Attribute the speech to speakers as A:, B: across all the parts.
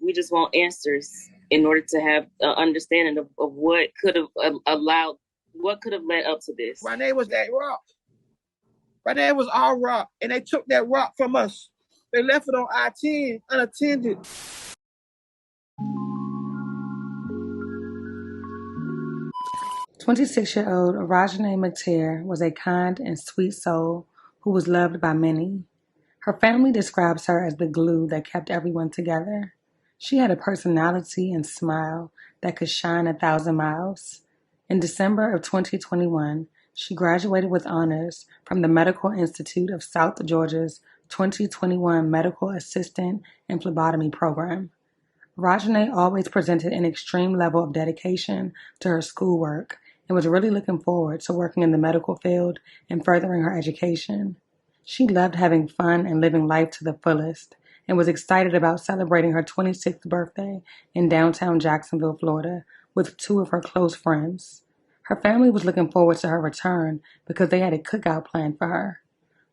A: We just want answers in order to have an understanding of what could have what could have led up to this.
B: My name was that rock. My name was all rock, and they took that rock from us. They left it on I-10 unattended.
C: 26-year-old Arajane Mctear was a kind and sweet soul who was loved by many. Her family describes her as the glue that kept everyone together. She had a personality and smile that could shine 1,000 miles. In December of 2021, she graduated with honors from the Medical Institute of South Georgia's 2021 Medical Assistant and Phlebotomy Program. Rajane always presented an extreme level of dedication to her schoolwork and was really looking forward to working in the medical field and furthering her education. She loved having fun and living life to the fullest and was excited about celebrating her 26th birthday in downtown Jacksonville, Florida, with 2 of her close friends. Her family was looking forward to her return because they had a cookout planned for her.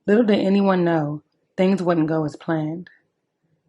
C: Little did anyone know, things wouldn't go as planned.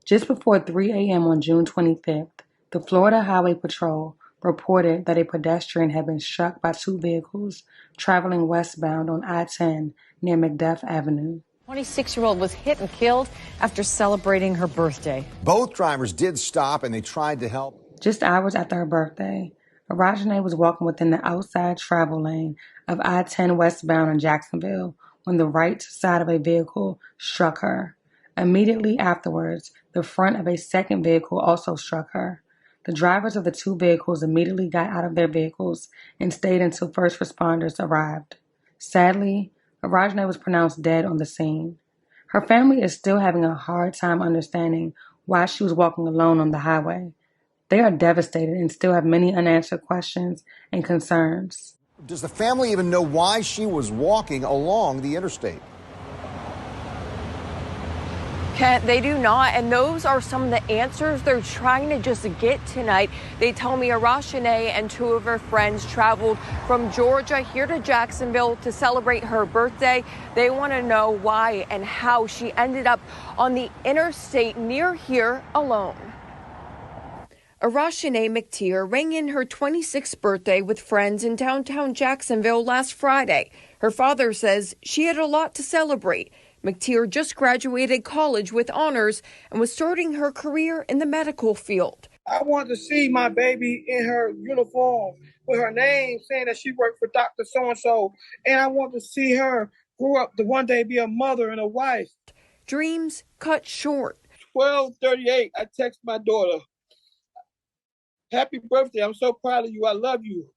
C: Just before 3 a.m. on June 25th, the Florida Highway Patrol reported that a pedestrian had been struck by 2 vehicles traveling westbound on I-10 near Macduff Avenue.
D: 26-year-old was hit and killed after celebrating her birthday.
E: Both drivers did stop and they tried to help.
C: Just hours after her birthday, Arajane was walking within the outside travel lane of I-10 westbound in Jacksonville when the right side of a vehicle struck her. Immediately afterwards, the front of a second vehicle also struck her. The drivers of the 2 vehicles immediately got out of their vehicles and stayed until first responders arrived. Sadly, Arajane was pronounced dead on the scene. Her family is still having a hard time understanding why she was walking alone on the highway. They are devastated and still have many unanswered questions and concerns.
E: Does the family even know why she was walking along the interstate?
D: Kent, they do not, and those are some of the answers they're trying to just get tonight. They tell me Arajane and 2 of her friends traveled from Georgia here to Jacksonville to celebrate her birthday. They want to know why and how she ended up on the interstate near here alone. Arajane Mctear rang in her 26th birthday with friends in downtown Jacksonville last Friday. Her father says she had a lot to celebrate. Mctear just graduated college with honors and was starting her career in the medical field.
B: I want to see my baby in her uniform with her name saying that she worked for Dr. So-and-so. And I want to see her grow up to one day be a mother and a wife.
D: Dreams cut short.
B: 12:38, I text my daughter, "Happy birthday, I'm so proud of you, I love you."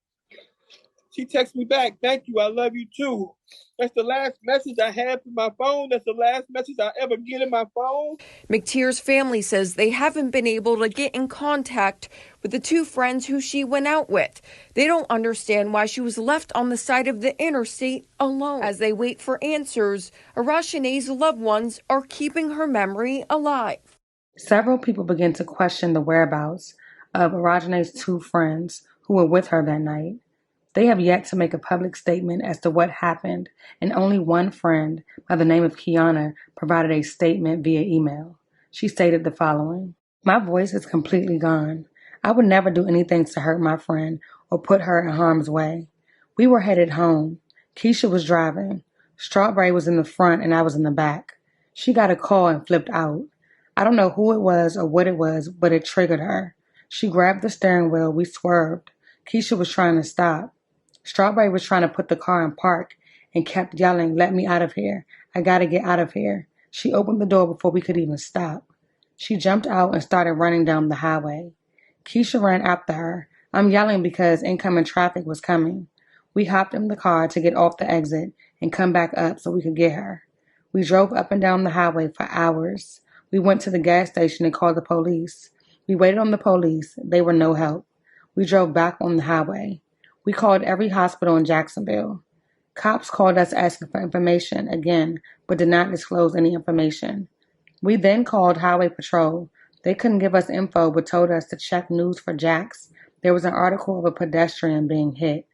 B: She texts me back, "Thank you, I love you too." That's the last message I have in my phone. That's the last message I ever get in my phone.
D: Mctear's family says they haven't been able to get in contact with the 2 friends who she went out with. They don't understand why she was left on the side of the interstate alone. As they wait for answers, Arajane's loved ones are keeping her memory alive.
C: Several people begin to question the whereabouts of Arajane's 2 friends who were with her that night. They have yet to make a public statement as to what happened, and only one friend by the name of Kiana provided a statement via email. She stated the following: "My voice is completely gone. I would never do anything to hurt my friend or put her in harm's way. We were headed home. Keisha was driving. Strawberry was in the front and I was in the back. She got a call and flipped out. I don't know who it was or what it was, but it triggered her. She grabbed the steering wheel. We swerved. Keisha was trying to stop. Strawberry was trying to put the car in park and kept yelling, 'Let me out of here. I gotta get out of here.' She opened the door before we could even stop. She jumped out and started running down the highway. Keisha ran after her. I'm yelling because incoming traffic was coming. We hopped in the car to get off the exit and come back up so we could get her. We drove up and down the highway for hours. We went to the gas station and called the police. We waited on the police. They were no help. We drove back on the highway. We called every hospital in Jacksonville. Cops called us asking for information again, but did not disclose any information. We then called Highway Patrol. They couldn't give us info, but told us to check News4Jax. There was an article of a pedestrian being hit.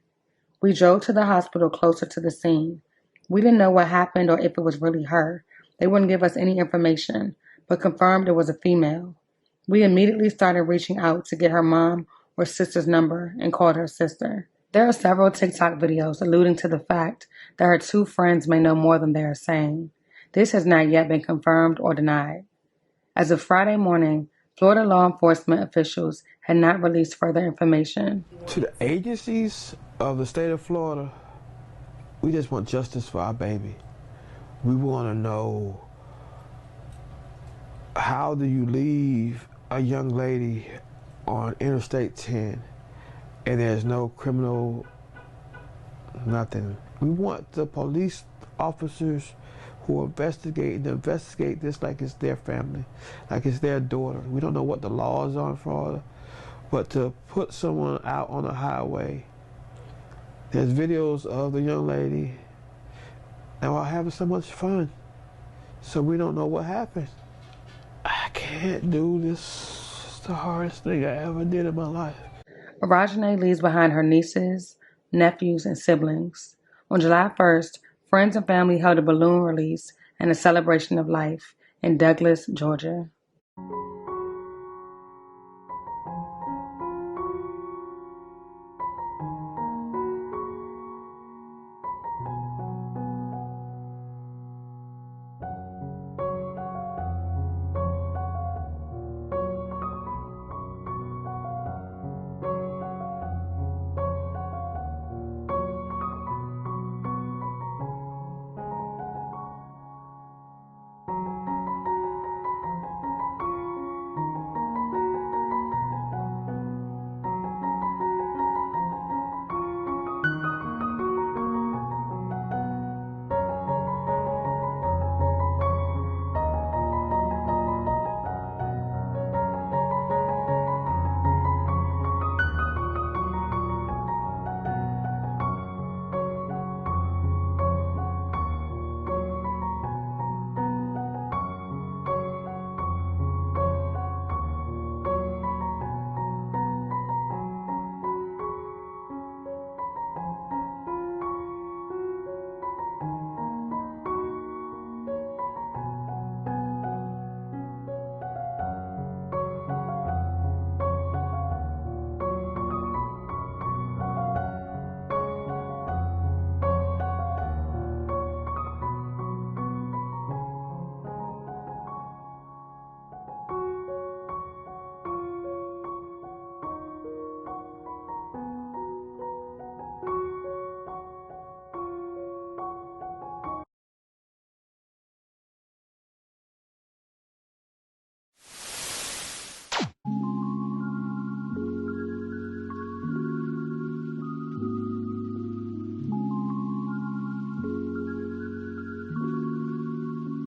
C: We drove to the hospital closer to the scene. We didn't know what happened or if it was really her. They wouldn't give us any information, but confirmed it was a female. We immediately started reaching out to get her mom or sister's number and called her sister. There are several TikTok videos alluding to the fact that her two friends may know more than they are saying. This has not yet been confirmed or denied. As of Friday morning, Florida law enforcement officials had not released further information.
F: To the agencies of the state of Florida, we just want justice for our baby. We want to know, how do you leave a young lady on Interstate 10 and there's no criminal, nothing? We want the police officers who investigate this like it's their family, like it's their daughter. We don't know what the laws are in Florida, but to put someone out on the highway, there's videos of the young lady and we're having so much fun, so we don't know what happened. I can't do this. It's the hardest thing I ever did in my life.
C: Arajane leaves behind her nieces, nephews, and siblings. On July 1st, friends and family held a balloon release and a celebration of life in Douglas, Georgia.